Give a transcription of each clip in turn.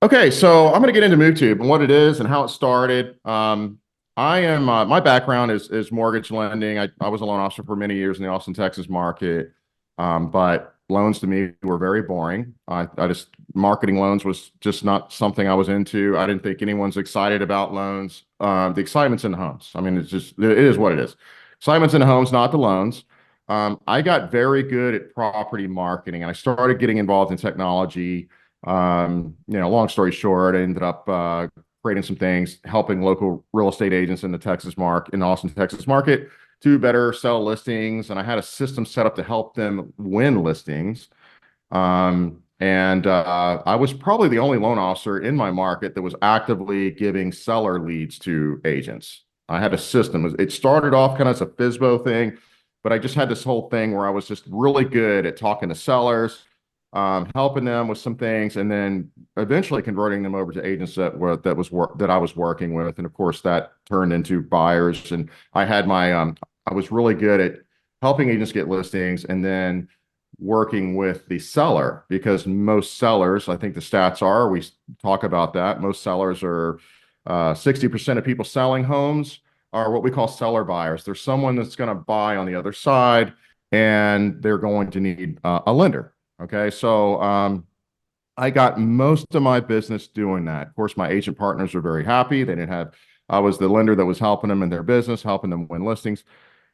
Okay, so I'm going to get into MoveTube and what it is and how it started. I am my background is mortgage lending. I was a loan officer for many years in the Austin, Texas market, but loans to me were very boring. I just marketing loans was just not something I was into. I didn't think anyone's excited about loans. The excitement's in the homes. I mean, it is what it is. Excitement's in the homes, not the loans. I got very good at property marketing, and I started getting involved in technology. Long story short, I ended up creating some things, helping local real estate agents in the Austin, Texas market to better sell listings. And I had a system set up to help them win listings. I was probably the only loan officer in my market that was actively giving seller leads to agents. I had a system. It started off kind of as a FISBO thing, but I just had this whole thing where I was just really good at talking to sellers, helping them with some things, and then eventually converting them over to agents that I was working with. And of course, that turned into buyers. And I was really good at helping agents get listings and then working with the seller, because most sellers, I think the stats are, we talk about that, most sellers are 60% of people selling homes are what we call seller buyers. There's someone that's going to buy on the other side, and they're going to need a lender. Okay, so I got most of my business doing that. Of course, my agent partners were very happy. I was the lender that was helping them in their business, helping them win listings,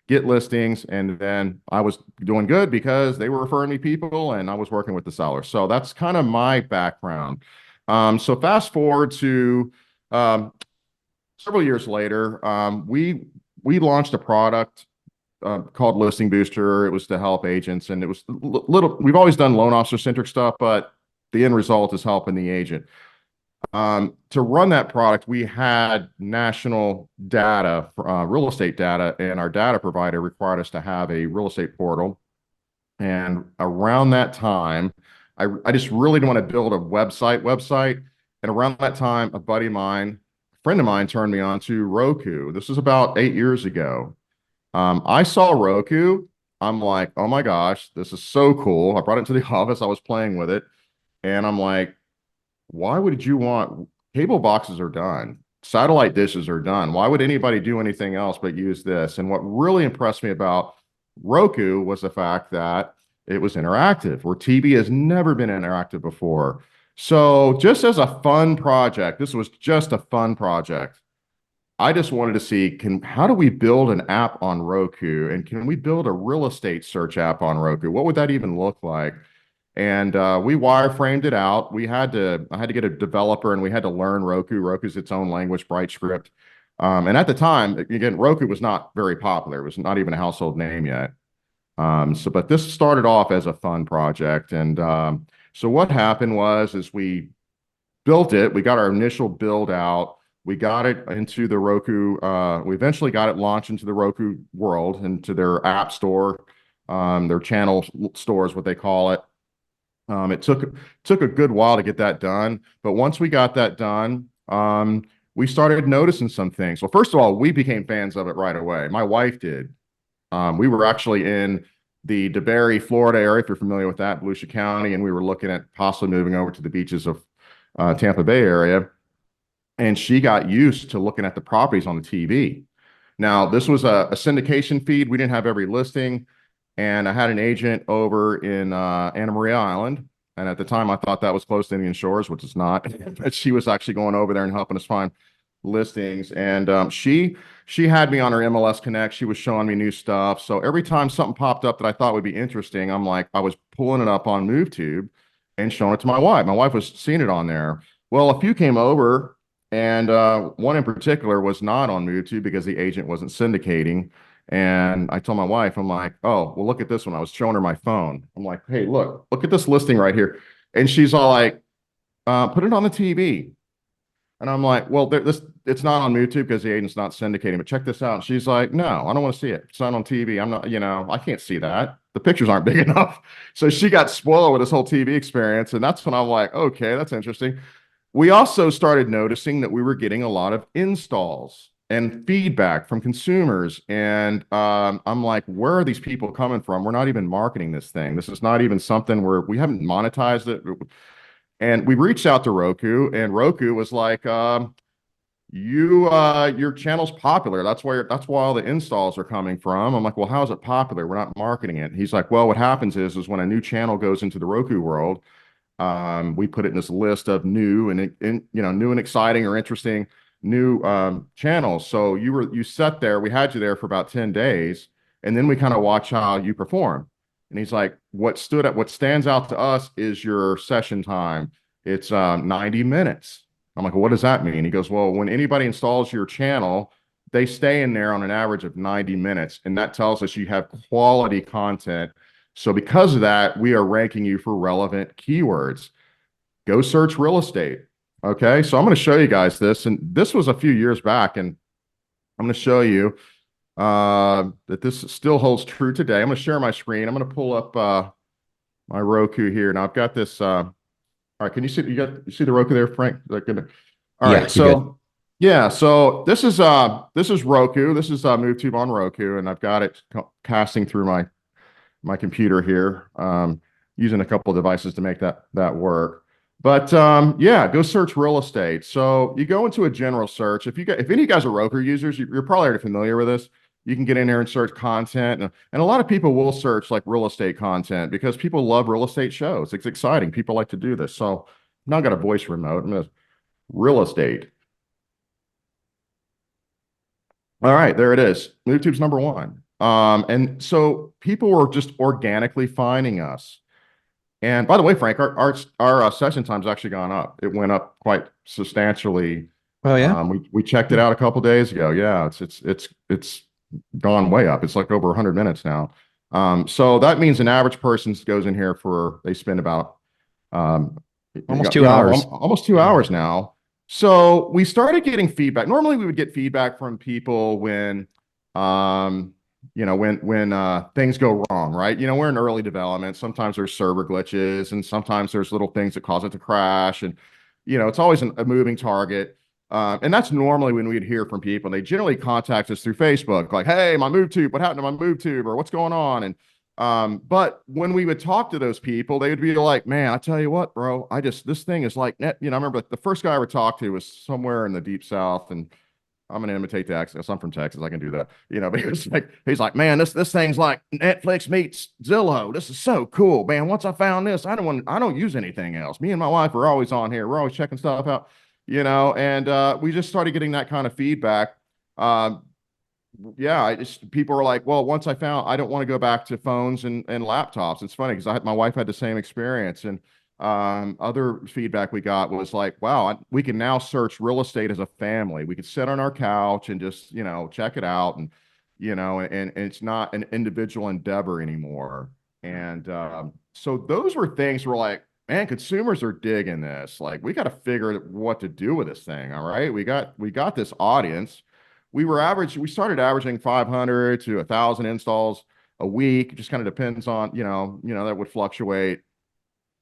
get listings, and then I was doing good because they were referring me people and I was working with the sellers. So that's kind of my background. So fast forward to um, several years later, we launched a product called Listing Booster. It was to help agents, and it was little. We've always done loan officer centric stuff, but the end result is helping the agent. To run that product, we had national data, real estate data, and our data provider required us to have a real estate portal. And around that time, I just really didn't want to build a website. And around that time, a friend of mine turned me on to Roku. This was about 8 years ago. I saw Roku. I'm like, oh my gosh, this is so cool. I brought it to the office. I was playing with it. And I'm like, why would you want cable boxes are done? Satellite dishes are done. Why would anybody do anything else but use this? And what really impressed me about Roku was the fact that it was interactive, where TV has never been interactive before. So just as a fun project, this was just a fun project. I just wanted to see, how do we build an app on Roku, and can we build a real estate search app on Roku? What would that even look like? And we wireframed it out. I had to get a developer, and we had to learn Roku. Roku's its own language, BrightScript. And at the time, again, Roku was not very popular. It was not even a household name yet. But this started off as a fun project. And so what happened is we built it. We got our initial build out. We got it into the Roku. We eventually got it launched into the Roku world, into their app store, their channel store is what they call it. It took a good while to get that done, but once we got that done, we started noticing some things. Well, first of all, we became fans of it right away. My wife did. We were actually in the DeBary, Florida area, if you're familiar with that, Volusia County, and we were looking at possibly moving over to the beaches of Tampa Bay area. And she got used to looking at the properties on the TV. Now, this was a syndication feed. We didn't have every listing. And I had an agent over in Anna Maria Island. And at the time, I thought that was close to Indian Shores, which is not. But she was actually going over there and helping us find listings. And she had me on her MLS Connect. She was showing me new stuff. So every time something popped up that I thought would be interesting, I was pulling it up on MoveTube and showing it to my wife. My wife was seeing it on there. Well, a few came over, and one in particular was not on MoveTube because the agent wasn't syndicating. And I told my wife, I'm like, oh, well, look at this one. I was showing her my phone. I'm like, hey, look at this listing right here. And she's all like, put it on the TV. And I'm like, well, it's not on MoveTube because the agent's not syndicating, but check this out. And she's like, no, I don't want to see it. It's not on TV. I'm not, I can't see that. The pictures aren't big enough. So she got spoiled with this whole TV experience. And that's when I'm like, okay, that's interesting. We also started noticing that we were getting a lot of installs and feedback from consumers. And I'm like, where are these people coming from? We're not even marketing this thing. This is not even something where we haven't monetized it. And we reached out to Roku, and Roku was like, your channel's popular. That's why all the installs are coming from. I'm like, well, how is it popular? We're not marketing it. He's like, well, what happens is when a new channel goes into the Roku world, we put it in this list of new and new and exciting or interesting new channels. So you sat there, we had you there for about 10 days, and then we kind of watch how you perform. And he's like, what stands out to us is your session time. It's 90 minutes. I'm like, well, what does that mean? He goes, well, when anybody installs your channel, they stay in there on an average of 90 minutes. And that tells us you have quality content. So because of that, we are ranking you for relevant keywords. Go search real estate. Okay. So I'm going to show you guys this. And this was a few years back. And I'm going to show you that this still holds true today. I'm going to share my screen. I'm going to pull up my Roku here. Now I've got this. All right. Can you see, you see the Roku there, Frank? Is that good? All Yeah, right. you're good. So yeah. So this is Roku. This is MoveTube on Roku. And I've got it casting through my computer here, using a couple of devices to make that work. But yeah, go search real estate. So you go into a general search. If any of you guys are Roku users, you're probably already familiar with this. You can get in there and search content, and a lot of people will search like real estate content because people love real estate shows. It's exciting. People like to do this. So now I've got a voice remote. I'm gonna real estate. All right, there it is. MoveTube's number one. And so people were just organically finding us. And by the way, Frank, our session time's actually gone up. It went up quite substantially. Oh yeah. We checked it out a couple days ago. Yeah, it's gone way up. It's like over 100 minutes now. So that means an average person goes in here they spend about um, Almost 2 hours. almost 2 hours now. So we started getting feedback. Normally we would get feedback from people when things go wrong, right? We're in early development. Sometimes there's server glitches, and sometimes there's little things that cause it to crash. And it's always a moving target. And that's normally when we'd hear from people. They generally contact us through Facebook, like, "Hey, my MoveTube, what happened to my MoveTube, or what's going on?" And but when we would talk to those people, they would be like, "Man, I tell you what, bro, this thing is like net." I remember the first guy I ever talked to was somewhere in the deep South, and I'm gonna imitate the accent. I'm from Texas. I can do that. But he's like, man, this thing's like Netflix meets Zillow. This is so cool, man. Once I found this, I don't use anything else. Me and my wife are always on here. We're always checking stuff out, and we just started getting that kind of feedback. Yeah, people are like, well, once I don't want to go back to phones and laptops. It's funny because my wife had the same experience, and other feedback we got was like, wow, we can now search real estate as a family. We could sit on our couch and just, check it out, and it's not an individual endeavor anymore. And so those were things where like, man, consumers are digging this. Like, we got to figure what to do with this thing. All right. We got this audience. We started averaging 500 to 1,000 installs a week. It just kind of depends on, that would fluctuate.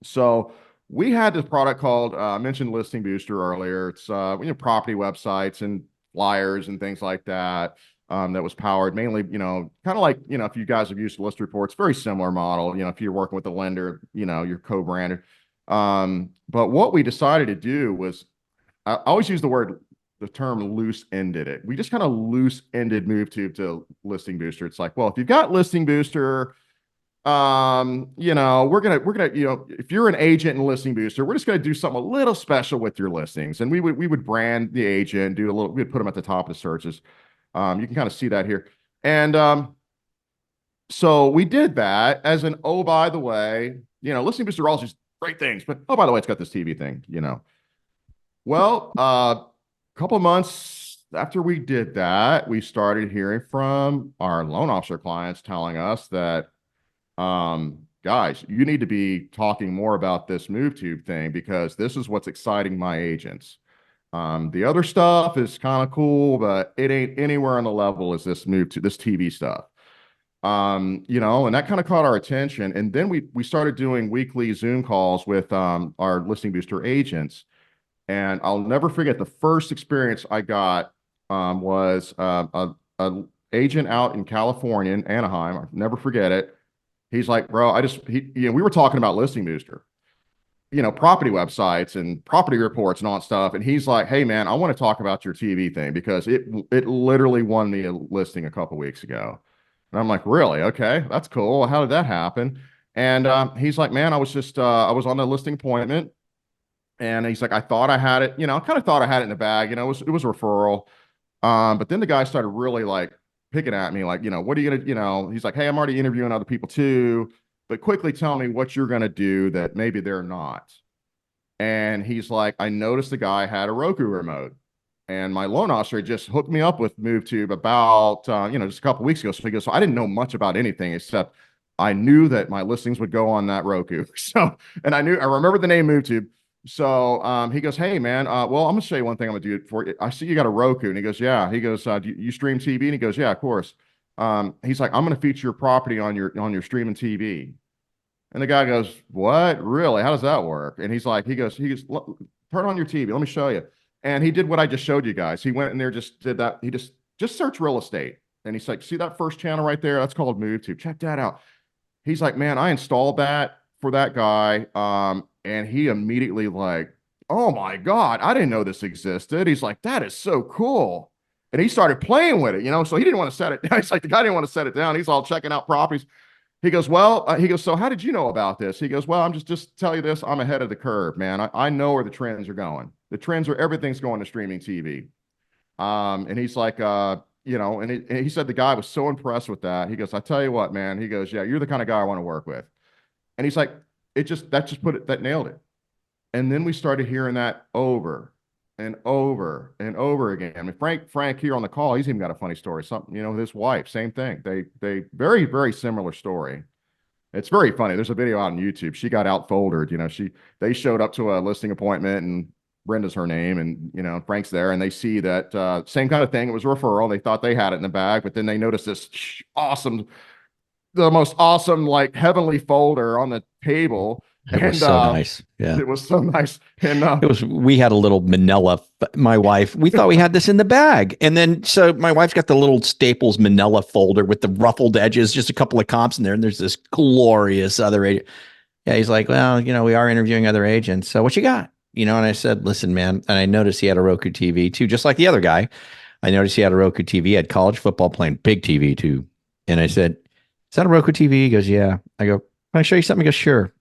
So we had this product called, I mentioned Listing Booster earlier. It's property websites and flyers and things like that. That was powered mainly, kind of like, if you guys have used List Reports, very similar model. If you're working with a lender, you're co-branded. But what we decided to do was, I always use the term loose-ended it. We just kind of loose-ended MoveTube to Listing Booster. It's like, well, if you've got Listing Booster, we're gonna, if you're an agent in Listing Booster, we're just gonna do something a little special with your listings. And we would brand the agent, we'd put them at the top of the searches. You can kind of see that here. And so we did that as oh, by the way, Listing Booster are all just great things, but oh, by the way, it's got this TV thing, Well, a couple of months after we did that, we started hearing from our loan officer clients telling us that, guys, you need to be talking more about this MoveTube thing because this is what's exciting my agents. The other stuff is kind of cool, but it ain't anywhere on the level as this TV stuff. And that kind of caught our attention. And then we started doing weekly Zoom calls with our Listing Booster agents. And I'll never forget the first experience I got was a agent out in California, in Anaheim. I'll never forget it. He's like, bro, we were talking about Listing Booster. property websites and property reports and all that stuff. And he's like, "Hey man, I want to talk about your TV thing because it literally won me a listing a couple weeks ago." And I'm like, "Really? Okay, that's cool. How did that happen?" And he's like, "Man, I was on the listing appointment, and he's like, I thought I had it, I kind of thought I had it in the bag, it was a referral." But then the guy started really like picking at me, like, what are you gonna, he's like, "Hey, I'm already interviewing other people too, but quickly tell me what you're gonna do that maybe they're not." And he's like, "I noticed the guy had a Roku remote, and my loan officer just hooked me up with MoveTube about, just a couple weeks ago." So he goes, "So I didn't know much about anything except I knew that my listings would go on that Roku." So, and I remember the name MoveTube. So he goes, "Hey man, well, I'm gonna show you one thing I'm gonna do for you. I see you got a Roku." And he goes, "Yeah." He goes, "Do you stream TV?" And he goes, "Yeah, of course." He's like, "I'm gonna feature your property on your streaming TV." And the guy goes, "What? Really? How does that work?" And he goes, "Turn on your TV. Let me show you." And he did what I just showed you guys. He went in there, just did that. He just searched real estate. And he's like, "See that first channel right there? That's called MoveTube. Check that out." He's like, "Man, I installed that for that guy." And he immediately like, "Oh my God, I didn't know this existed." He's like, "That is so cool." And he started playing with it. So he didn't want to set it down. He's like, the guy didn't want to set it down. He's all checking out properties. He goes, "Well," he goes, "So how did you know about this?" He goes, "Well, I'm just tell you this, I'm ahead of the curve, man. I know where the trends are going. The trends are everything's going to streaming TV." And he's like, and he said the guy was so impressed with that. He goes, "I tell you what, man." He goes, "Yeah, you're the kind of guy I want to work with." And he's like, that nailed it. And then we started hearing that over and over and over again. I mean, Frank here on the call, he's even got a funny story. Something, with his wife, same thing. They very, very similar story. It's very funny. There's a video on YouTube. She got outfoldered. They showed up to a listing appointment, and Brenda's her name, and Frank's there, and they see that same kind of thing. It was a referral. They thought they had it in the bag, but then they noticed this awesome, the most awesome, like heavenly folder on the table. It was so nice. Yeah. It was so nice. And we had a little manila, my wife, we thought we had this in the bag. And then, so my wife's got the little Staples manila folder with the ruffled edges, just a couple of comps in there. And there's this glorious other agent. Yeah. He's like, "Well, we are interviewing other agents. So what you got?" And I said, "Listen, man." And I noticed he had a Roku TV too, just like the other guy. I noticed he had a Roku TV, he had college football playing, big TV too. And I said, "Is that a Roku TV?" He goes, "Yeah." I go, "Can I show you something?" He goes, "Sure."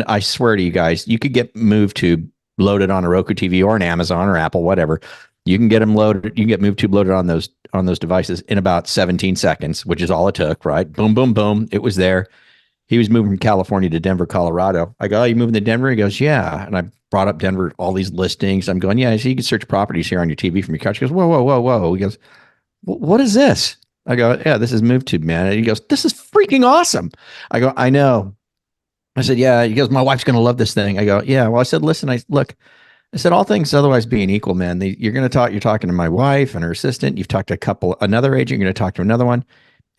I swear to you guys, you could get MoveTube loaded on a Roku TV or an Amazon or Apple, whatever. You can get them loaded. You can get MoveTube loaded on those devices in about 17 seconds, which is all it took, right? Boom, boom, boom. It was there. He was moving from California to Denver, Colorado. I go, "Oh, you moving to Denver?" He goes, "Yeah." And I brought up Denver, all these listings. I'm going, "Yeah, so you can search properties here on your TV from your couch." He goes, "Whoa, whoa, whoa, whoa." He goes, "What is this?" I go, "Yeah, this is MoveTube, man." And he goes, "This is freaking awesome." I go, "I know." I said, "Yeah." He goes, "My wife's going to love this thing." I go, "Yeah." Well, I said, "Listen, I said, all things otherwise being equal, man, you're talking to my wife and her assistant. You've talked to another agent. You're going to talk to another one.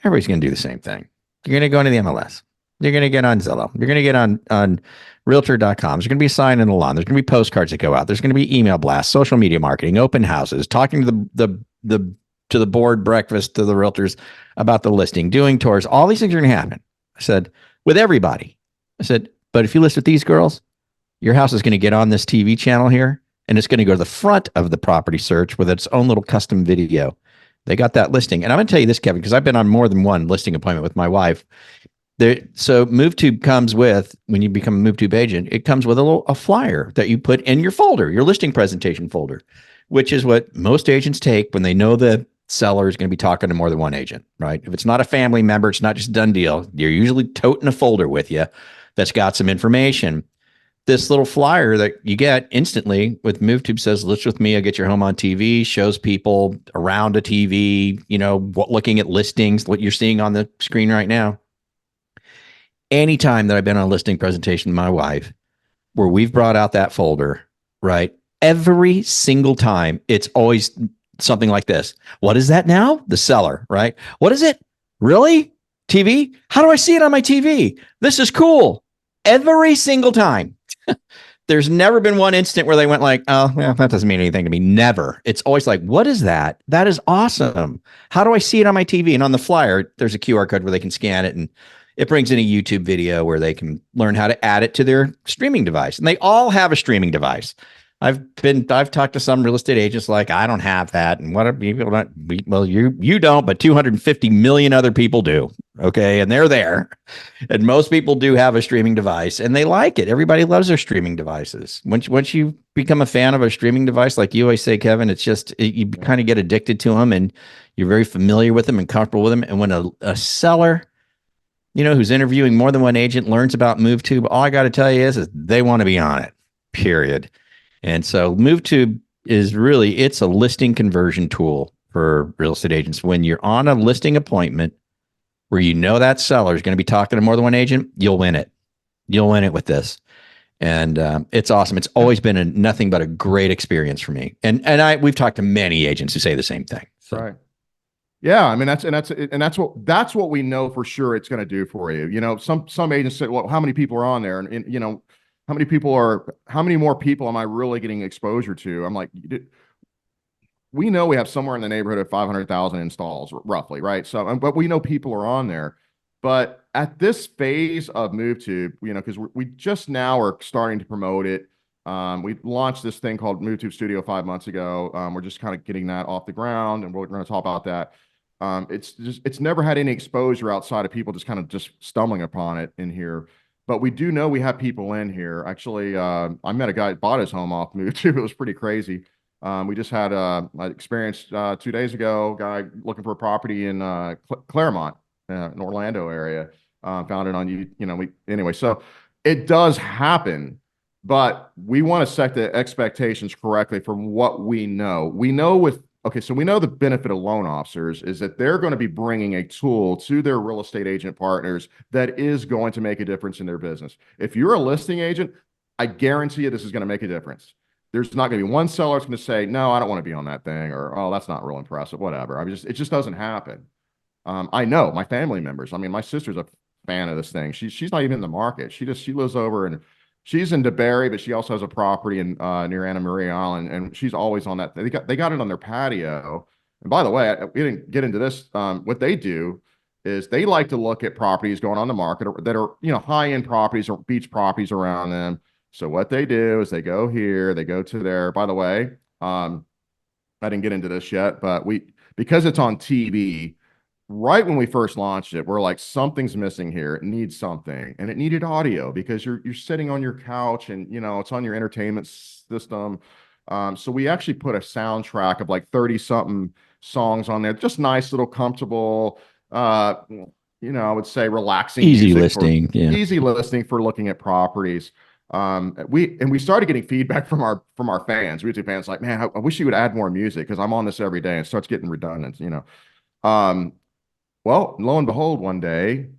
Everybody's going to do the same thing. You're going to go into the MLS. You're going to get on Zillow. You're going to get on realtor.com. There's going to be a sign in the lawn. There's going to be postcards that go out. There's going to be email blasts, social media marketing, open houses, talking to the board breakfast, to the realtors about the listing, doing tours. All these things are going to happen." I said, "With everybody." I said, "But if you list with these girls, your house is going to get on this TV channel here, and it's going to go to the front of the property search with its own little custom video. They got that listing." And I'm going to tell you this, Kevin, because I've been on more than one listing appointment with my wife. So MoveTube comes with, when you become a MoveTube agent, it comes with a flyer that you put in your folder, your listing presentation folder, which is what most agents take when they know the seller is going to be talking to more than one agent, right? If it's not a family member, it's not just a done deal. You're usually toting a folder with you that's got some information. This little flyer that you get instantly with MoveTube says, "List with me, I'll get your home on TV," shows people around a TV, looking at listings, what you're seeing on the screen right now. Anytime that I've been on a listing presentation with my wife, where we've brought out that folder, right? Every single time, it's always something like this. "What is that now?" The seller, right? "What is it? Really? TV? How do I see it on my TV? This is cool." Every single time. There's never been one instant where they went like, "Oh, well, that doesn't mean anything to me." Never. It's always like, "What is that? That is awesome. How do I see it on my TV?" And on the flyer, there's a QR code where they can scan it, and it brings in a YouTube video where they can learn how to add it to their streaming device. And they all have a streaming device. I've talked to some real estate agents like, I don't have that. And what are people not? Well, you don't, but 250 million other people do. Okay. And they're there. And most people do have a streaming device and they like it. Everybody loves their streaming devices. Once you become a fan of a streaming device, like you always say, Kevin, it's just, you kind of get addicted to them and you're very familiar with them and comfortable with them. And when a seller, who's interviewing more than one agent learns about MoveTube, all I got to tell you is they want to be on it, period. And so MoveTube it's a listing conversion tool for real estate agents. When you're on a listing appointment where that seller is going to be talking to more than one agent, you'll win it. You'll win it with this. And it's awesome. It's always been nothing but a great experience for me. And we've talked to many agents who say the same thing. So. Right. Yeah, I mean that's what we know for sure it's going to do for you. Some agents say, "Well, how many people are on there?" And how many more people am I really getting exposure to? I'm like, we know we have somewhere in the neighborhood of 500,000 installs, roughly, right? So, but we know people are on there. But at this phase of MoveTube, because we just now are starting to promote it. We launched this thing called MoveTube Studio 5 months ago. We're just kind of getting that off the ground, and we're going to talk about that. It's never had any exposure outside of people just stumbling upon it in here. But we do know we have people in here. Actually, I met a guy that bought his home off MoveTube. It was pretty crazy. We just had an experience 2 days ago, guy looking for a property in Claremont, in Orlando area. Found it on anyway, so it does happen, but we want to set the expectations correctly from what we know. So we know the benefit of loan officers is that they're going to be bringing a tool to their real estate agent partners that is going to make a difference in their business. If you're a listing agent, I guarantee you this is going to make a difference. There's not going to be one seller that's going to say, "No, I don't want to be on that thing," or, "Oh, that's not real impressive," whatever. It just doesn't happen. I know my family members. I mean, my sister's a fan of this thing. She's not even in the market. She lives over and she's in DeBerry, but she also has a property in near Anna Maria Island, and she's always on that. They got it on their patio. And by the way, we didn't get into this. What they do is they like to look at properties going on the market that are high-end properties or beach properties around them. So what they do is they go here, they go to their. By the way, I didn't get into this yet, but because it's on TV. Right when we first launched it, we're like, something's missing here. It needs something. And it needed audio because you're sitting on your couch and it's on your entertainment system. So we actually put a soundtrack of like 30 something songs on there. Just nice little comfortable I would say relaxing easy listening. Easy listening for looking at properties. We started getting feedback from our fans, YouTube fans, like, "Man, I wish you would add more music because I'm on this every day." And it starts getting redundant, Well, lo and behold, one day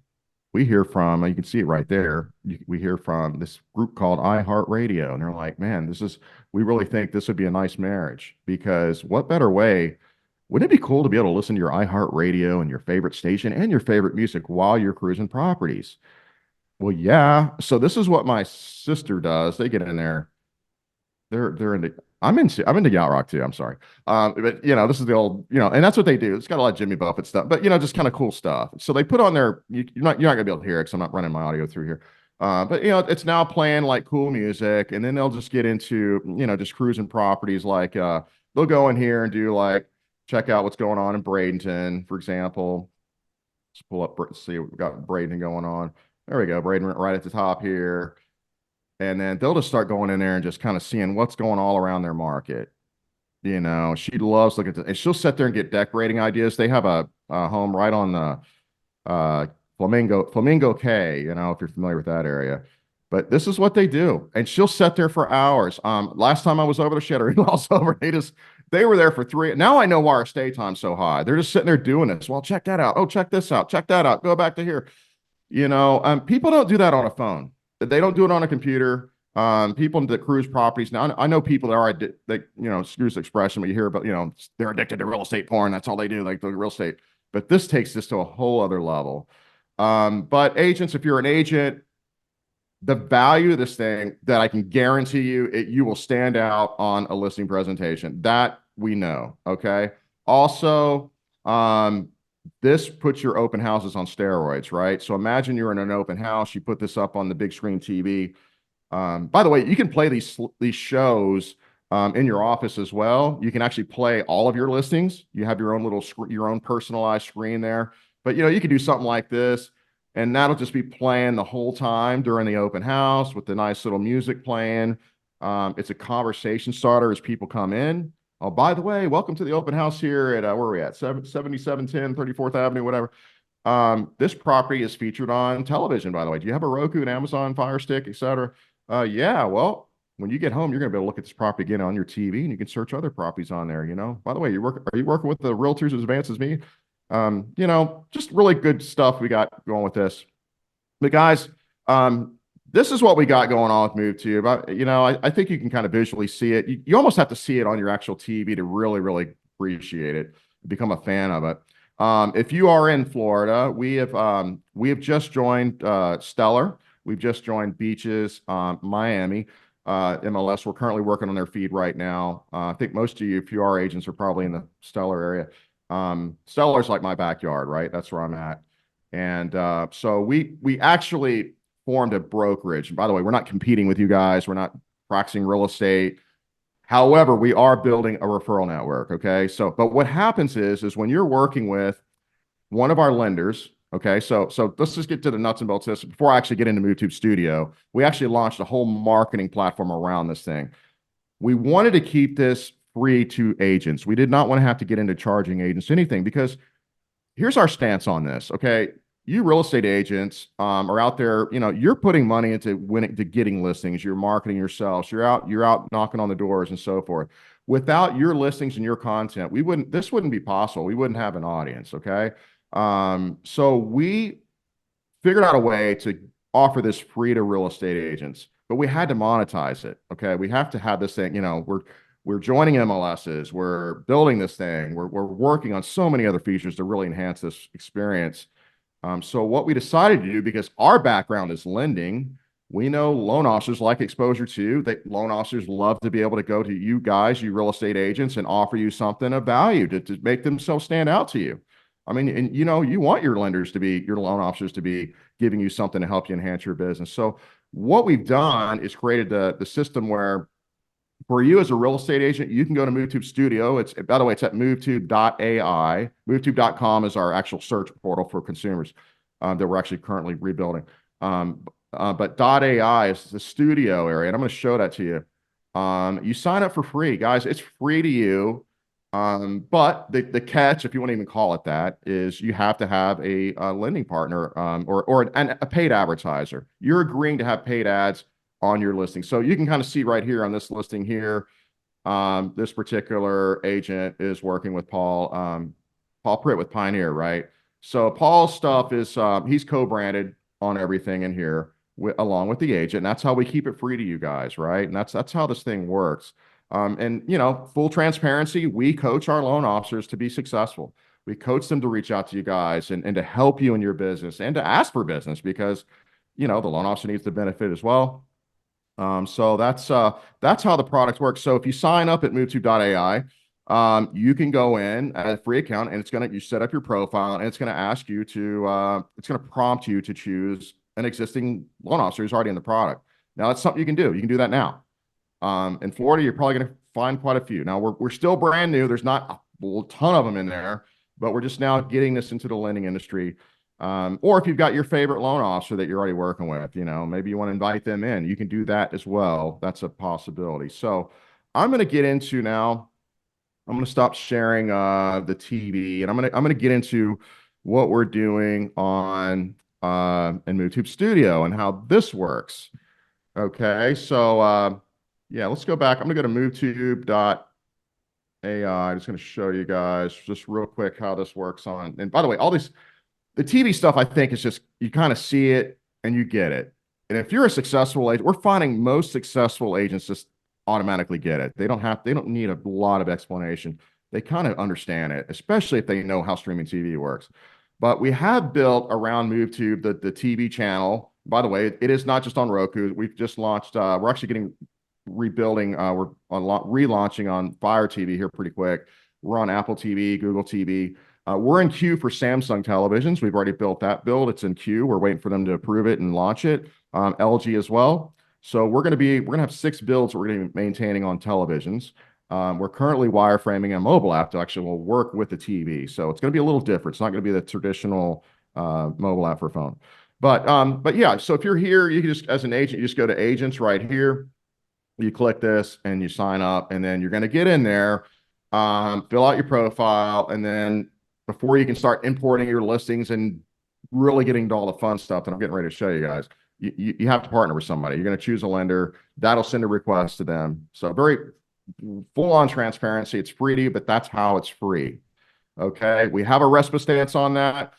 we hear from, you can see it right there. We hear from this group called iHeartRadio, and they're like, "Man, we really think this would be a nice marriage because what better way? Wouldn't it be cool to be able to listen to your iHeartRadio and your favorite station and your favorite music while you're cruising properties?" Well, yeah. So this is what my sister does. They get in there. They're into. I'm into yacht rock too. I'm sorry. But this is the old, and that's what they do. It's got a lot of Jimmy Buffett stuff, but just kind of cool stuff. So they put on you're not gonna be able to hear it because I'm not running my audio through here. But it's now playing like cool music, and then they'll just get into just cruising properties. Like they'll go in here and do like check out what's going on in Bradenton, for example. Let's pull up, see what we've got Bradenton going on. There we go, Bradenton right at the top here. And then they'll just start going in there and just kind of seeing what's going all around their market. She loves looking at it. And she'll sit there and get decorating ideas. They have a home right on the Flamingo Cay, if you're familiar with that area. But this is what they do. And she'll sit there for hours. Last time I was over there, she had her in-laws over. They were there for 3. Now I know why our stay time's so high. They're just sitting there doing this. Well, check that out. Oh, check this out. Check that out. Go back to here. People don't do that on a phone. They don't do it on a computer. People that cruise properties now. I know people that are excuse the expression, but you hear about they're addicted to real estate porn. That's all they do, like the real estate. But this takes this to a whole other level. But agents, if you're an agent, the value of this thing that I can guarantee you will stand out on a listing presentation. That we know. Okay. Also, this puts your open houses on steroids, right? So imagine you're in an open house, you put this up on the big screen TV. By the way, you can play these shows in your office as well. You can actually play all of your listings. You have your own your own personalized screen there. But you can do something like this, and that'll just be playing the whole time during the open house with the nice little music playing. It's a conversation starter as people come in. Oh, by the way, welcome to the open house here at where are we at? 7710 34th Avenue, whatever. This property is featured on television, by the way. Do you have a Roku, an Amazon Fire Stick, etc.? Yeah, well, when you get home, you're going to be able to look at this property again on your TV, and you can search other properties on there. By the way, are you working with the realtors as advanced as me? Just really good stuff we got going with this. But guys, this is what we got going on with MoveTube. I think you can kind of visually see it. You almost have to see it on your actual TV to really, really appreciate it, become a fan of it. If you are in Florida, we have just joined Stellar. We've just joined Beaches, Miami, MLS. We're currently working on their feed right now. I think most of you, if you are agents, are probably in the Stellar area. Stellar's like my backyard, right? That's where I'm at. And so we actually formed a brokerage. And by the way, we're not competing with you guys. We're not practicing real estate. However, we are building a referral network. Okay. But what happens is when you're working with one of our lenders, okay, so let's just get to the nuts and bolts of this. Before I actually get into MoveTube Studio, we actually launched a whole marketing platform around this thing. We wanted to keep this free to agents. We did not want to have to get into charging agents anything, because here's our stance on this. Okay. You real estate agents are out there, you're putting money into getting listings, you're marketing yourselves, you're out knocking on the doors and so forth. Without your listings and your content, this wouldn't be possible. We wouldn't have an audience. Okay. So we figured out a way to offer this free to real estate agents, but we had to monetize it. Okay. We have to have this thing, we're joining MLSs, we're building this thing, we're working on so many other features to really enhance this experience. So what we decided to do, because our background is lending, we know loan officers like exposure too. Loan officers love to be able to go to you guys, you real estate agents, and offer you something of value to make themselves stand out to you. I mean, and you want your loan officers to be giving you something to help you enhance your business. So what we've done is created the system where, for you as a real estate agent, you can go to MoveTube Studio. By the way, it's at MoveTube.ai. MoveTube.com is our actual search portal for consumers that we're actually currently rebuilding. But .ai is the studio area, and I'm going to show that to you. You sign up for free, guys. It's free to you. But the catch, if you want to even call it that, is you have to have a lending partner or a paid advertiser. You're agreeing to have paid ads on your listing. So you can kind of see right here on this listing here, this particular agent is working with Paul Pritt with Pioneer, right? So Paul's stuff is, he's co-branded on everything in here along with the agent. And that's how we keep it free to you guys, right? And that's how this thing works. And full transparency, we coach our loan officers to be successful. We coach them to reach out to you guys and to help you in your business and to ask for business, because the loan officer needs to benefit as well. So that's how the product works. So if you sign up at MoveTube.ai, you can go in at a free account, and you set up your profile, and it's going to ask you it's going to prompt you to choose an existing loan officer who's already in the product. Now that's something you can do. You can do that now. In Florida, you're probably going to find quite a few. Now we're still brand new. There's not a ton of them in there, but we're just now getting this into the lending industry. Or if you've got your favorite loan officer that you're already working with, maybe you want to invite them in, you can do that as well. That's a possibility. So I'm going to get into now, I'm going to stop sharing the TV, and I'm going to get into what we're doing on in MoveTube Studio and how this works. Okay. So yeah, let's go back. I'm going to go to MoveTube.ai. I'm just going to show you guys just real quick how this works on. And by the way, the TV stuff, I think, is just, you kind of see it and you get it. And if you're a successful agent, we're finding most successful agents just automatically get it. They don't need a lot of explanation. They kind of understand it, especially if they know how streaming TV works. But we have built around MoveTube the TV channel. By the way, it is not just on Roku. We've just launched, we're actually rebuilding, we're relaunching on Fire TV here pretty quick. We're on Apple TV, Google TV. We're in queue for Samsung televisions. We've already built that build. It's in queue. We're waiting for them to approve it and launch it. LG as well. So we're gonna have 6 builds that we're gonna be maintaining on televisions. We're currently wireframing a mobile app to actually will work with the TV. So it's gonna be a little different. It's not gonna be the traditional mobile app for phone. But yeah, so if you're here, you can just, as an agent, you just go to agents right here. You click this and you sign up, and then you're going to get in there, fill out your profile, and then before you can start importing your listings and really getting into all the fun stuff that I'm getting ready to show you guys, you have to partner with somebody. You're going to choose a lender that'll send a request to them. So very full on transparency. It's free to you, but that's how it's free. Okay. We have a RESPA stance on that.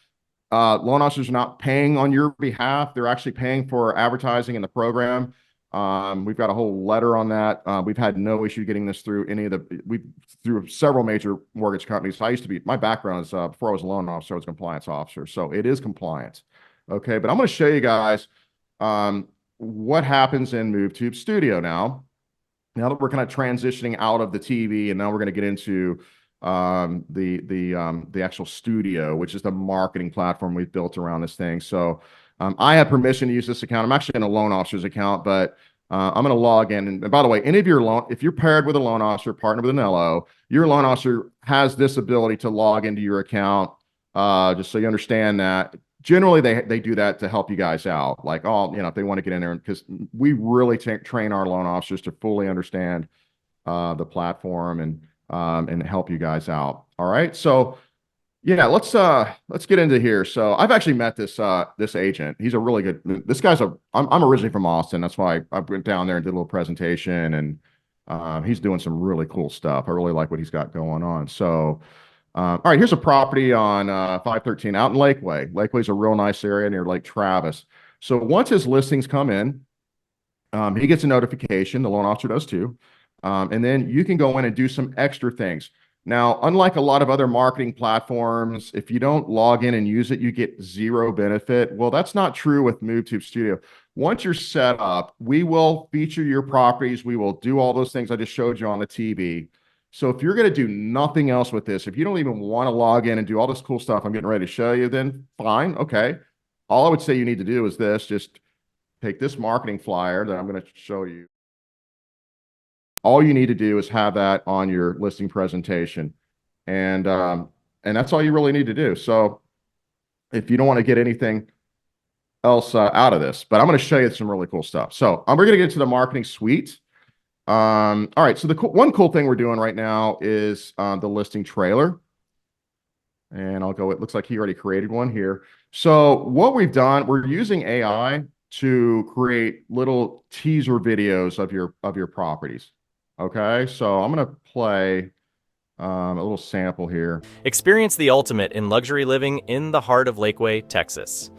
Loan officers are not paying on your behalf. They're actually paying for advertising in the program. We've got a whole letter on that. We've had no issue getting this through through several major mortgage companies. My background is, before I was a loan officer, I was a compliance officer. So it is compliant. Okay. But I'm going to show you guys, what happens in MoveTube Studio now. Now that we're kind of transitioning out of the TV, and now we're going to get into the actual studio, which is the marketing platform we've built around this thing. So I have permission to use this account. I'm actually in a loan officer's account, but I'm going to log in. And by the way, if you're paired with a loan officer, partnered with an LO, your loan officer has this ability to log into your account. Just so you understand that. Generally, they do that to help you guys out. Like, oh, if they want to get in there, because we really train our loan officers to fully understand the platform and help you guys out. All right. So yeah, let's get into here. So I've actually met this agent. He's a really good. I'm originally from Austin. That's why I went down there and did a little presentation, and he's doing some really cool stuff. I really like what he's got going on. So all right, here's a property on 513 out in Lakeway. Lakeway's a real nice area near Lake Travis. So once his listings come in, he gets a notification. The loan officer does too. And then you can go in and do some extra things. Now, unlike a lot of other marketing platforms, if you don't log in and use it, you get zero benefit. Well, that's not true with MoveTube Studio. Once you're set up, we will feature your properties. We will do all those things I just showed you on the TV. So if you're going to do nothing else with this, if you don't even want to log in and do all this cool stuff I'm getting ready to show you, then fine. Okay. All I would say you need to do is this. Just take this marketing flyer that I'm going to show you. All you need to do is have that on your listing presentation. And that's all you really need to do. So if you don't want to get anything else out of this, but I'm going to show you some really cool stuff. So we're going to get to the marketing suite. All right. So one cool thing we're doing right now is the listing trailer. And it looks like he already created one here. So what we've done, we're using AI to create little teaser videos of your properties. Okay, so I'm going to play a little sample here. Experience the ultimate in luxury living in the heart of Lakeway, Texas.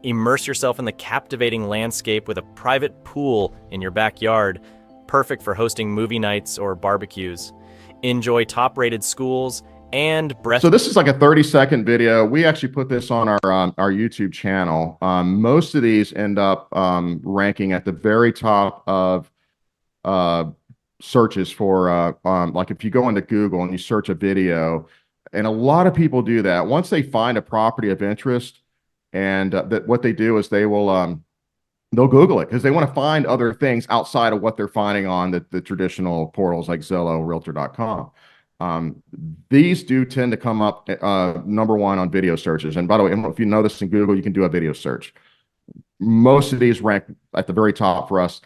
Immerse yourself in the captivating landscape with a private pool in your backyard, perfect for hosting movie nights or barbecues. Enjoy top-rated schools and So this is like a 30-second video. We actually put this on our YouTube channel. Most of these end up ranking at the very top of searches for like if you go into Google and you search a video, and a lot of people do that. Once they find a property of interest, and what they do is they'll Google it because they want to find other things outside of what they're finding on the traditional portals like Zillow, Realtor.com. These do tend to come up number one on video searches. And by the way, if you notice in Google, you can do a video search. Most of these rank at the very top for us.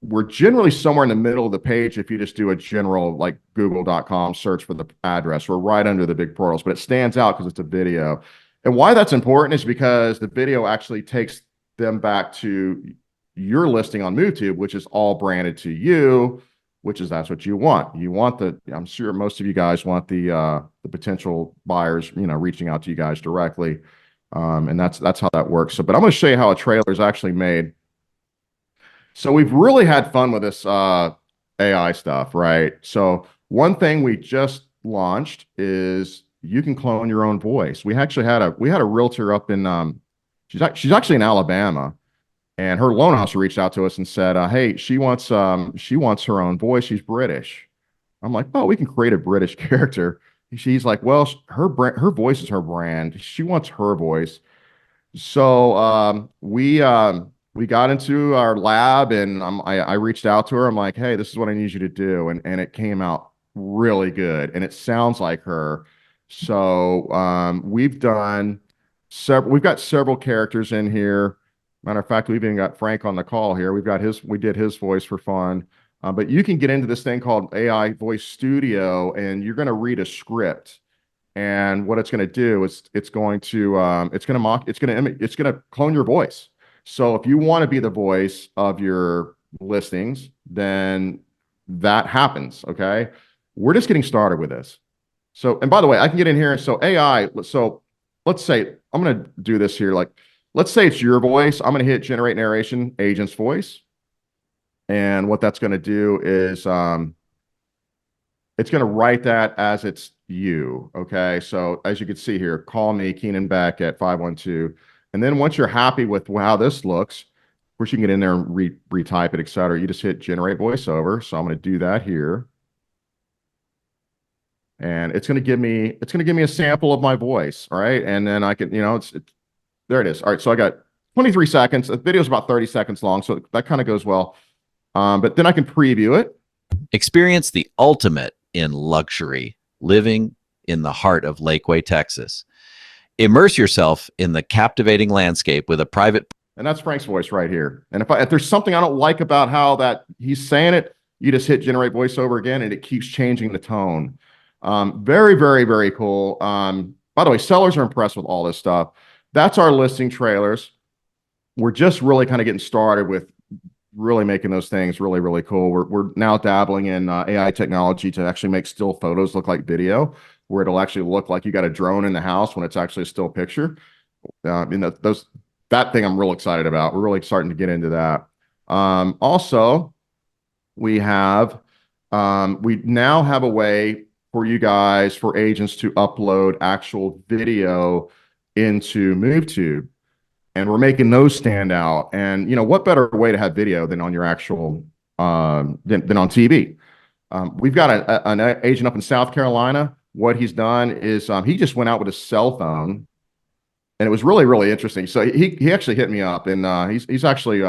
We're generally somewhere in the middle of the page if you just do a general like google.com search for the address. We're right under the big portals, but it stands out because it's a video. And why that's important is because the video actually takes them back to your listing on MoveTube, which is all branded to you, that's what you want. I'm sure most of you guys want the potential buyers, reaching out to you guys directly. And that's how that works. So, but I'm going to show you how a trailer is actually made. So we've really had fun with this AI stuff, right? So one thing we just launched is you can clone your own voice. We actually had a realtor up in she's actually in Alabama, and her loan officer reached out to us and said, hey, she wants her own voice. She's British. I'm like, oh, we can create a British character. she's like, well, her voice is her brand. She wants her voice. So we got into our lab, and I reached out to her. I'm like, hey, this is what I need you to do, and it came out really good, and it sounds like her. So we've got several characters in here. Matter of fact, we've even got Frank on the call here. We did his voice for fun. But you can get into this thing called AI Voice Studio, and you're going to read a script. And what it's going to do is it's going to it's going to clone your voice. So if you want to be the voice of your listings, then that happens. Okay. We're just getting started with this. So, and by the way, I can get in here. So AI, so let's say I'm going to do this here. Like, let's say it's your voice. I'm going to hit generate narration agent's voice. And what that's going to do is it's going to write that as it's you. Okay. So as you can see here, call me Keenan Beck at 512. And then once you're happy with how this looks, of course, you can get in there and retype it, et cetera. You just hit generate voiceover. So I'm going to do that here. And it's going to give me a sample of my voice. All right. And then I can, there it is. All right. So I got 23 seconds. The video is about 30 seconds long. So that kind of goes well. But then I can preview it. Experience the ultimate in luxury, living in the heart of Lakeway, Texas. Immerse yourself in the captivating landscape with a private. And that's Frank's voice right here. And if there's something I don't like about how that he's saying it, you just hit generate voiceover again, and it keeps changing the tone. Very, very, very cool. By the way, sellers are impressed with all this stuff. That's our listing trailers. We're just really kind of getting started with really making those things really, really cool. We're now dabbling in AI technology to actually make still photos look like video, where it'll actually look like you got a drone in the house when it's actually a still picture. That thing I'm real excited about. We're really starting to get into that. Also, we now have a way for you guys, for agents, to upload actual video into MoveTube. And we're making those stand out. And what better way to have video than on your actual than on TV? We've got an agent up in South Carolina. What he's done is he just went out with his cell phone, and it was really, really interesting. So he actually hit me up, and he's actually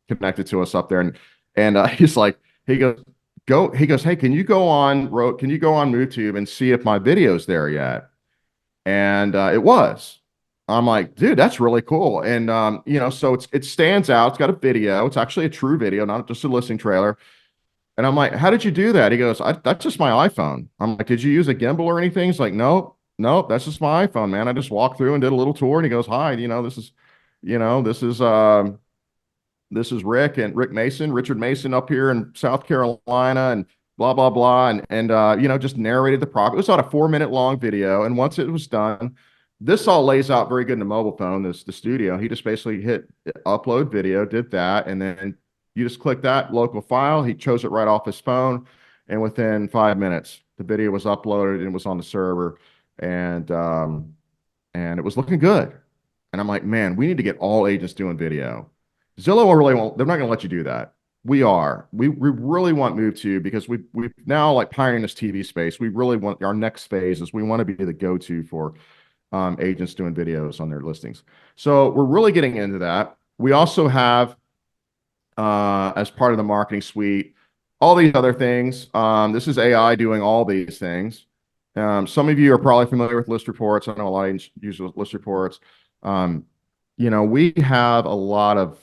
connected to us up there, and he's like, he goes, hey, can you go on MoveTube and see if my video's there yet? And it was. I'm like, dude, that's really cool. And, so it stands out. It's got a video. It's actually a true video, not just a listing trailer. And I'm like, how did you do that? He goes, that's just my iPhone. I'm like, did you use a gimbal or anything? He's like, nope, that's just my iPhone, man. I just walked through and did a little tour. And he goes, hi, this is Richard Mason up here in South Carolina, and blah, blah, blah. And just narrated the property. It was about a 4-minute long video. And once it was done, this all lays out very good in the mobile phone, the studio. He just basically hit upload video, did that, and then you just click that local file. He chose it right off his phone, and within 5 minutes, the video was uploaded and was on the server, and it was looking good. And I'm like, man, we need to get all agents doing video. Zillow really won't. They're not going to let you do that. We are. We really want MoveTube, because we've now, like, pioneering this TV space. We really want, our next phase is we want to be the go-to for agents doing videos on their listings. So we're really getting into that. We also have, as part of the marketing suite, all these other things. This is AI doing all these things. Some of you are probably familiar with list reports. I know a lot of agents use list reports. We have a lot of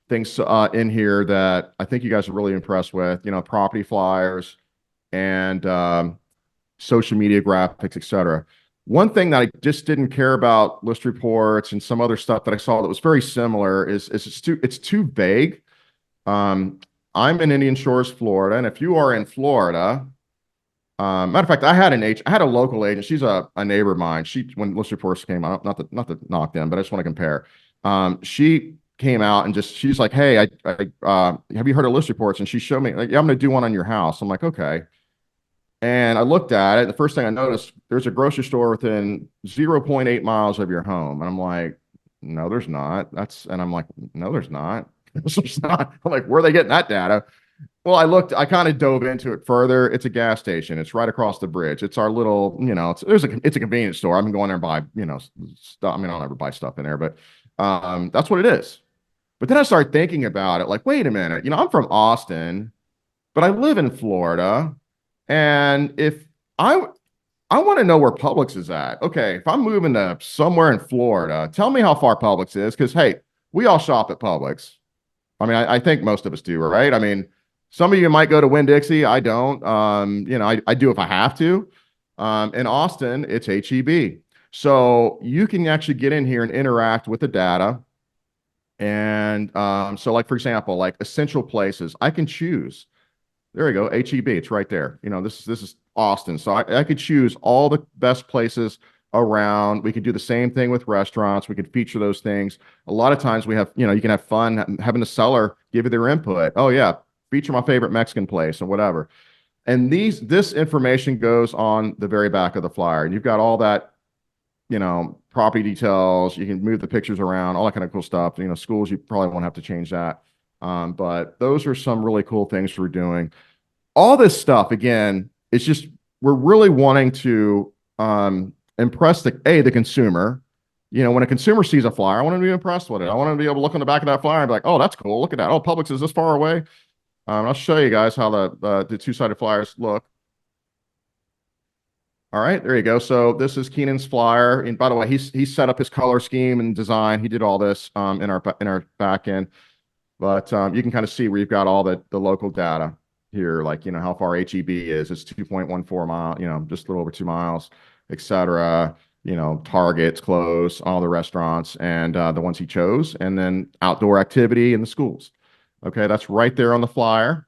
things in here that I think you guys are really impressed with. Property flyers and social media graphics, etc. One thing that I just didn't care about list reports and some other stuff that I saw that was very similar is it's too vague. I'm in Indian Shores, Florida, and if you are in Florida, matter of fact, I had a local agent. She's a neighbor of mine. When list reports came out, not to knock them, but I just want to compare. She came out and she's like, hey, I have you heard of list reports? And she showed me, like, yeah, I'm going to do one on your house. I'm like, okay. And I looked at it. The first thing I noticed, there's a grocery store within 0.8 miles of your home. And I'm like, no, there's not. And I'm like, no, there's not. There's not. I'm like, where are they getting that data? Well, I kind of dove into it further. It's a gas station. It's right across the bridge. It's our little, it's a convenience store. I've been going there and buy, stuff. I mean, I don't ever buy stuff in there, but that's what it is. But then I started thinking about it, like, wait a minute, I'm from Austin, but I live in Florida. And if I I want to know where Publix is at. Okay, if I'm moving to somewhere in Florida, tell me how far Publix is, because hey, we all shop at Publix. I mean, I think most of us do, right? I mean, some of you might go to Winn-Dixie. I don't. I do if I have to. In Austin, it's HEB. So you can actually get in here and interact with the data. And so like, for example, like essential places, I can choose. There we go, HEB, it's right there. This is Austin. So I could choose all the best places around. We could do the same thing with restaurants. We could feature those things. A lot of times we have, you can have fun having the seller give you their input. Oh yeah, feature my favorite Mexican place or whatever. And this information goes on the very back of the flyer. And you've got all that, property details. You can move the pictures around, all that kind of cool stuff. Schools, you probably won't have to change that. But those are some really cool things we're doing. All this stuff, again, it's just, we're really wanting to impress the consumer. When a consumer sees a flyer, I want them to be impressed with it. I want them to be able to look on the back of that flyer and be like, oh, that's cool. Look at that. Oh, Publix is this far away. I'll show you guys how the two-sided flyers look. All right, there you go. So this is Keenan's flyer. And by the way, he set up his color scheme and design. He did all this in our back end. But you can kind of see where you've got all the local data here, like, how far HEB is. It's 2.14 miles, just a little over 2 miles, etc. Targets, close, all the restaurants, and the ones he chose, and then outdoor activity in the schools. Okay, that's right there on the flyer.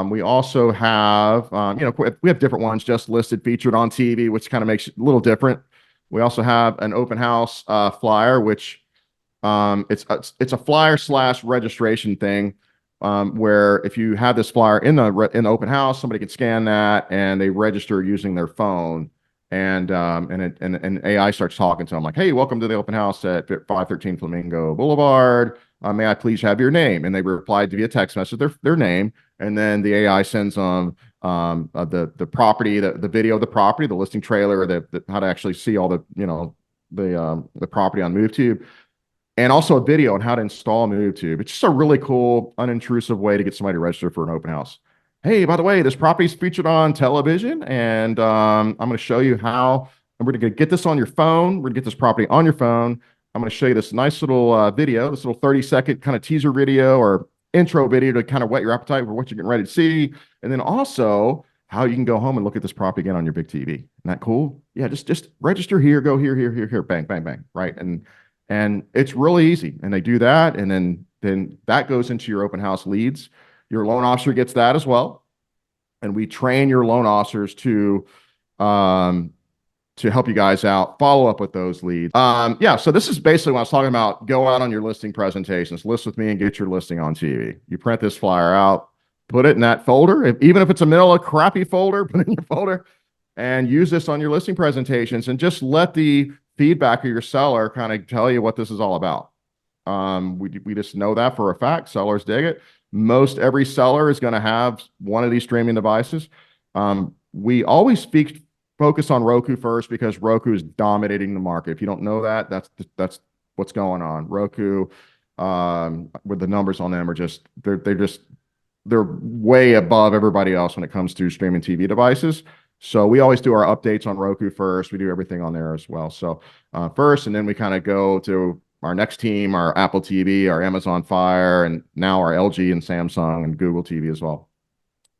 We also have, we have different ones just listed, featured on TV, which kind of makes it a little different. We also have an open house flyer, which it's a flyer / registration thing, where if you have this flyer in the open house, somebody can scan that and they register using their phone, and AI starts talking to them like, hey, welcome to the open house at 513 Flamingo Boulevard. May I please have your name? And they replied via text message their name, and then the AI sends them the property, the video of the property, the listing trailer, the how to actually see all the the property on MoveTube, and also a video on how to install MoveTube. It's just a really cool, unintrusive way to get somebody to register for an open house. Hey, by the way, this property is featured on television, and I'm going to show you how. We're going to get this on your phone. We're going to get this property on your phone. I'm going to show you this nice little video, this little 30-second kind of teaser video or intro video to kind of whet your appetite for what you're getting ready to see. And then also how you can go home and look at this property again on your big TV. Isn't that cool? Yeah, just register here, go here, bang, bang, bang, right? And it's really easy. And they do that, and then that goes into your open house leads. Your loan officer gets that as well. And we train your loan officers to help you guys out, follow up with those leads. Yeah, so this is basically what I was talking about. Go out on your listing presentations, list with me, and get your listing on TV. You print this flyer out, put it in that folder. Even if it's a middle of crappy folder, put it in your folder and use this on your listing presentations, and just let the feedback of your seller kind of tell you what this is all about. We just know that for a fact. Sellers dig it. Most every seller is going to have one of these streaming devices. We always focus on Roku first, because Roku is dominating the market. If you don't know that, that's what's going on. Roku, with the numbers on them, are they're way above everybody else when it comes to streaming TV devices. So we always do our updates on Roku first. We do everything on there as well. So first, and then we kind of go to our next team, our Apple TV, our Amazon Fire, and now our LG and Samsung and Google TV as well.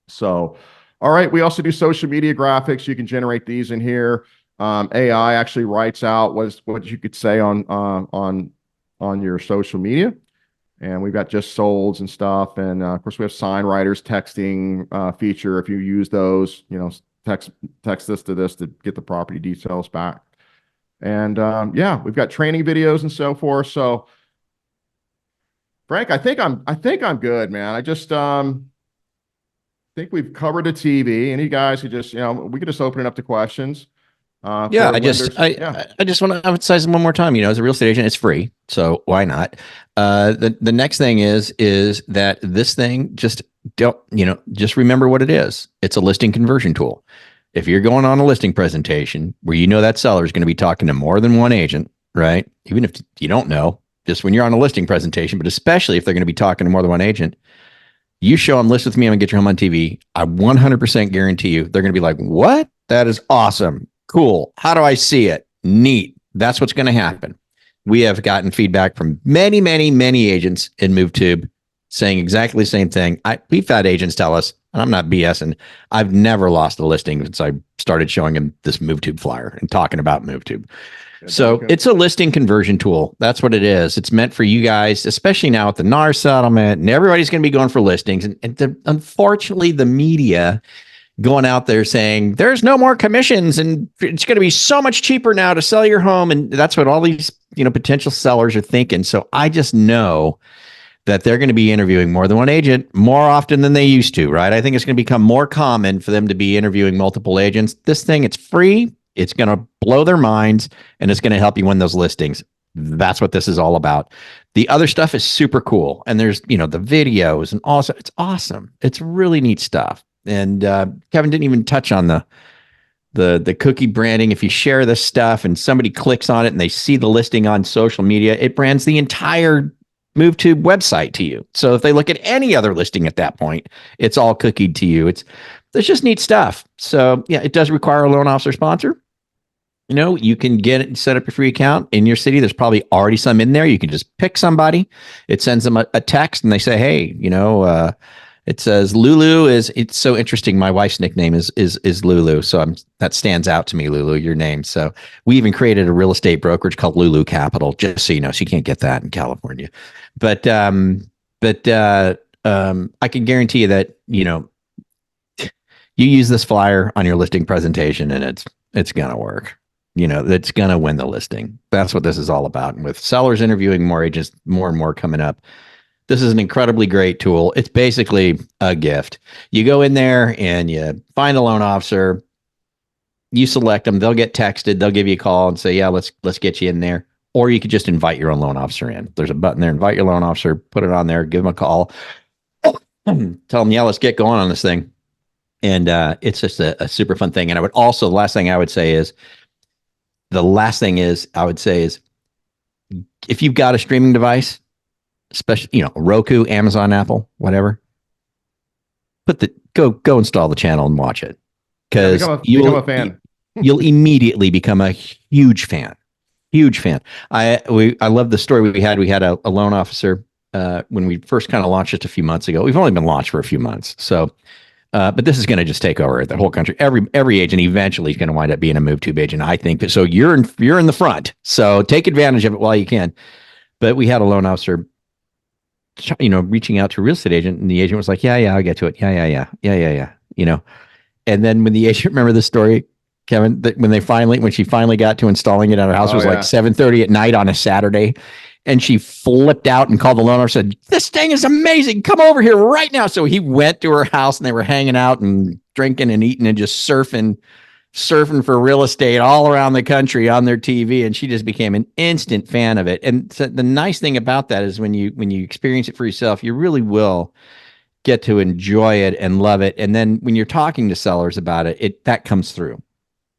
So, all right, we also do social media graphics. You can generate these in here. AI actually writes out what you could say on your social media. And we've got just solds and stuff. And of course, we have sign writers texting feature. If you use those, text this to get the property details back. And yeah, we've got training videos and so forth. So, Frank, I think I'm good, man. I just think we've covered the TV. Any guys who just, we could just open it up to questions. Yeah, I just want to emphasize one more time. As a real estate agent, it's free, so why not? The next thing is that this thing just just remember what it is. It's a listing conversion tool. If you're going on a listing presentation where you know that seller is going to be talking to more than one agent, right? Even if you don't know, just when you're on a listing presentation, but especially if they're going to be talking to more than one agent, you show them list with me, I'm going to get your home on TV. I 100% guarantee you they're going to be like, what? That is awesome. Cool. How do I see it? Neat. That's what's going to happen. We have gotten feedback from many, many, many agents in MoveTube saying exactly the same thing. We've had agents tell us, and I'm not BSing, I've never lost a listing since I started showing them this MoveTube flyer and talking about MoveTube. So it's a listing conversion tool. That's what it is. It's meant for you guys, especially now with the NAR settlement, and everybody's going to be going for listings. Unfortunately, the media going out there saying there's no more commissions and it's going to be so much cheaper now to sell your home. And that's what all these, potential sellers are thinking. So I just know that they're going to be interviewing more than one agent more often than they used to, right? I think it's going to become more common for them to be interviewing multiple agents. This thing, it's free. It's going to blow their minds and it's going to help you win those listings. That's what this is all about. The other stuff is super cool. And there's, the videos and also it's awesome. It's really neat stuff. And Kevin didn't even touch on the cookie branding. If you share this stuff and somebody clicks on it and they see the listing on social media, it brands the entire MoveTube website to you. So if they look at any other listing at that point, it's all cookied to you. It's just neat stuff. So yeah, it does require a loan officer sponsor. You can get it and set up your free account in your city. There's probably already some in there. You can just pick somebody. It sends them a text and they say, hey, it says Lulu it's so interesting. My wife's nickname is Lulu. So that stands out to me, Lulu, your name. So we even created a real estate brokerage called Lulu Capital, just so you know, so you can't get that in California. But I can guarantee you that, you use this flyer on your listing presentation and it's going to work. It's going to win the listing. That's what this is all about. And with sellers interviewing more agents, more and more coming up, this is an incredibly great tool. It's basically a gift. You go in there and you find a loan officer, you select them, they'll get texted, they'll give you a call and say, yeah, let's get you in there. Or you could just invite your own loan officer in. There's a button there, invite your loan officer, put it on there, give them a call, tell them, yeah, let's get going on this thing. And it's just a super fun thing. And I would also, the last thing I would say is, if you've got a streaming device, especially, Roku, Amazon, Apple, whatever, go install the channel and watch it. Because become a fan. You'll immediately become a huge fan. Huge fan. I love the story we had. We had a loan officer when we first kind of launched just a few months ago. We've only been launched for a few months. So but this is going to just take over the whole country. Every agent eventually is going to wind up being a MoveTube agent, I think. So you're in the front. So take advantage of it while you can. But we had a loan officer, reaching out to a real estate agent, and the agent was like, yeah, I'll get to it. Yeah. And then when the agent, remember the story, Kevin, that when she finally got to installing it at her house, it was like 7:30 at night on a Saturday. And she flipped out and called the loan officer and said, this thing is amazing. Come over here right now. So he went to her house and they were hanging out and drinking and eating and just surfing for real estate all around the country on their TV. And she just became an instant fan of it. And so the nice thing about that is when you experience it for yourself, you really will get to enjoy it and love it. And then when you're talking to sellers about it, that comes through.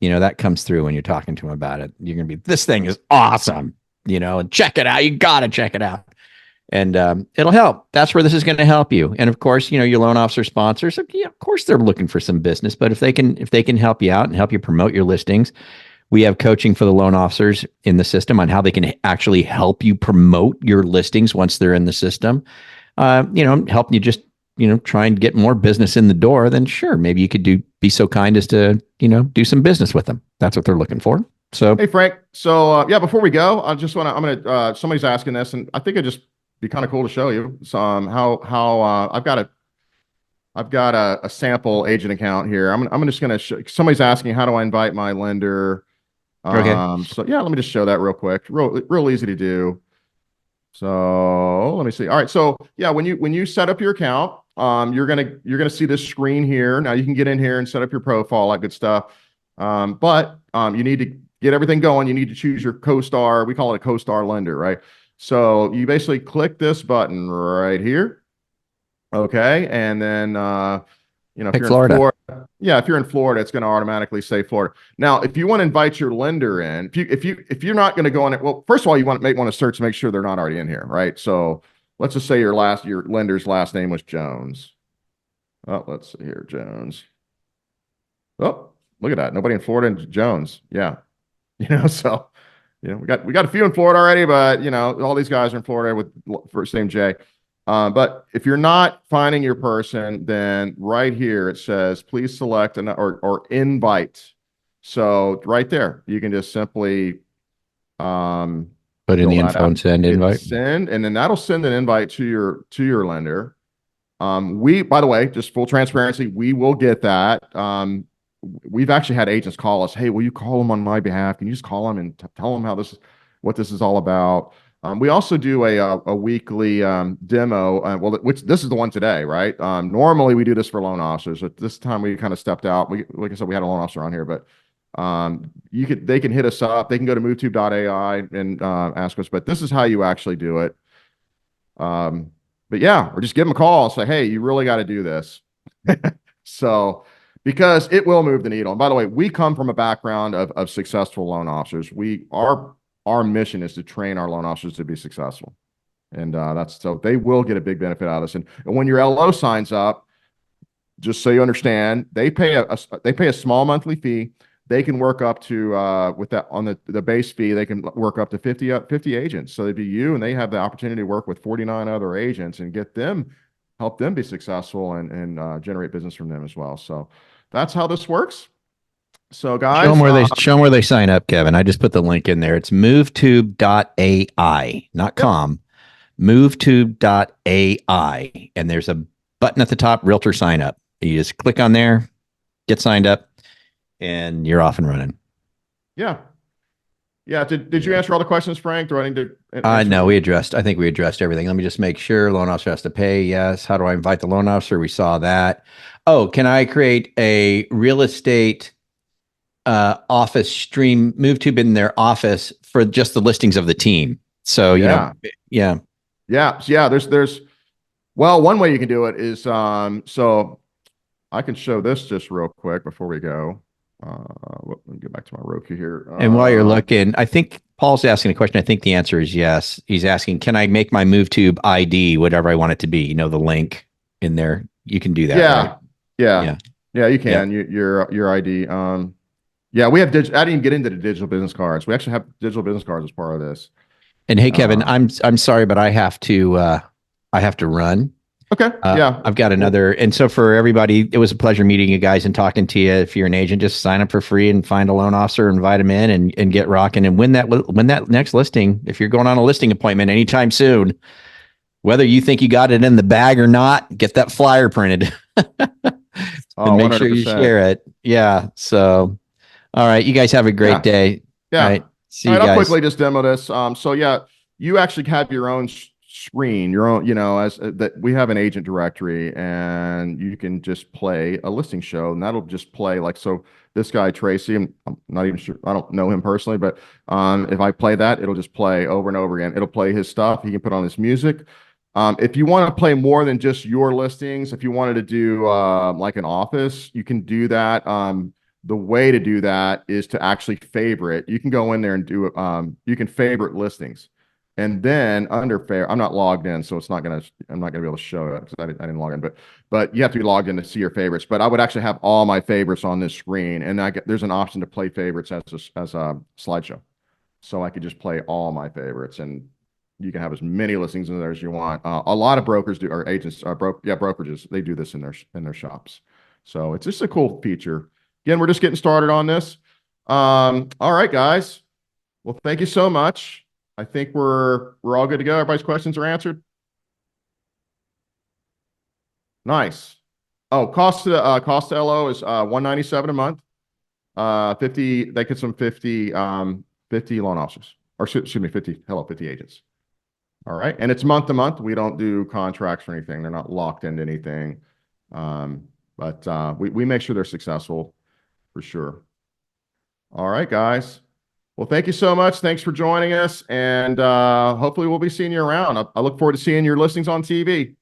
That comes through when you're talking to them about it. You're going to be, this thing is awesome. And check it out. You got to check it out. And it'll help. That's where this is going to help you. And of course, your loan officer sponsors, of course they're looking for some business, but if they can help you out and help you promote your listings, we have coaching for the loan officers in the system on how they can actually help you promote your listings once they're in the system. Help you just, try and get more business in the door. Then sure, maybe you could be so kind as to, do some business with them. That's what they're looking for. So, hey, Frank. So, before we go, I'm going to, somebody's asking this, and I think it'd just be kind of cool to show you some, how I've got a sample agent account here. I'm just going to show, somebody's asking, how do I invite my lender? Okay. So let me just show that real quick. Real easy to do. So let me see. All right. So when you set up your account, you're going to see this screen here. Now you can get in here and set up your profile, all that good stuff. But you need to get everything going. You need to choose your co-star. We call it a co-star lender, right? So you basically click this button right here. Okay. And then, if Pick you're in Florida. Florida, yeah, if you're in Florida, it's going to automatically say Florida. Now, if you want to invite your lender in, if you're not going to go on it, well, first of all, you want to search to make sure they're not already in here, right? So let's just say your lender's last name was Jones. Oh, let's see here, Jones. Oh, look at that. Nobody in Florida and Jones. Yeah. So we got a few in Florida already, but all these guys are in Florida with first name J. But if you're not finding your person, then right here it says please select or invite. So right there, you can just simply Put in fill the that info out, and send hit invite. send, and then that'll send an invite to your lender. By the way, just full transparency, we will get that. We've actually had agents call us, hey, will you call them on my behalf? Can you just call them and tell them what this is all about? We also do a weekly demo, which this is the one today, right? Normally we do this for loan officers, but this time we kind of stepped out. Like I said, we had a loan officer on here, but they can hit us up. They can go to MoveTube.ai and ask us, but this is how you actually do it. But yeah, or just give them a call and say, hey, you really got to do this. So, because it will move the needle. And by the way, we come from a background of successful loan officers. Our mission is to train our loan officers to be successful. And so they will get a big benefit out of this. And when your LO signs up, just so you understand, they pay a small monthly fee. They can work up to with that on the base fee, they can work up to 50 agents. So it'd be you, and they have the opportunity to work with 49 other agents and help them be successful and generate business from them as well. So that's how this works. So guys, Show them where they sign up, Kevin. I just put the link in there. It's movetube.ai, not com. Movetube.ai. And there's a button at the top, realtor sign up. You just click on there, get signed up, and you're off and running. Yeah. Did you answer all the questions, Frank? Do I need to No, I think we addressed everything. Let me just make sure. Loan officer has to pay. Yes. How do I invite the loan officer? We saw that. Oh, can I create a real estate office stream, MoveTube in their office for just the listings of the team? So, yeah. Yeah. Well, one way you can do it is, so I can show this just real quick before we go. Let me get back to my Roku here. And while you're looking, I think Paul's asking a question. I think the answer is yes. He's asking, can I make my MoveTube ID whatever I want it to be? The link in there. You can do that. Yeah. Right? Yeah, you can. Your ID. Yeah, we have I didn't even get into the digital business cards. We actually have digital business cards as part of this. And hey, Kevin, I'm sorry, but I have to run. Okay. Yeah. I've got another. And so for everybody, it was a pleasure meeting you guys and talking to you. If you're an agent, just sign up for free and find a loan officer, invite them in and get rocking and win that next listing. If you're going on a listing appointment anytime soon, whether you think you got it in the bag or not, get that flyer printed. And make sure you share it. Yeah. So, all right. You guys have a great day. Yeah. All right. See you All right, guys. I'll quickly just demo this. So yeah, you actually have your own screen, your own, as that we have an agent directory, and you can just play a listing show, and that'll just play so this guy Tracy, I'm not even sure, I don't know him personally, but if I play that, it'll just play over and over again. It'll play his stuff. He can put on his music. If you want to play more than just your listings, if you wanted to do like an office, you can do that. The way to do that is to actually favorite. You can go in there and do it. You can favorite listings. And then under I'm not logged in, so I'm not gonna be able to show it because I didn't log in. But you have to be logged in to see your favorites. But I would actually have all my favorites on this screen, and there's an option to play favorites as a slideshow, so I could just play all my favorites, and you can have as many listings in there as you want. A lot of brokers do, or agents, brokerages, they do this in their shops. So it's just a cool feature. Again, we're just getting started on this. All right, guys. Well, thank you so much. I think we're all good to go. Everybody's questions are answered. Nice. Oh, cost to LO is $197 a month. 50. They get some 50 loan officers, or excuse me, 50 agents. All right, and it's month to month. We don't do contracts or anything. They're not locked into anything. But we make sure they're successful for sure. All right, guys. Well, thank you so much. Thanks for joining us. And hopefully we'll be seeing you around. I look forward to seeing your listings on TV.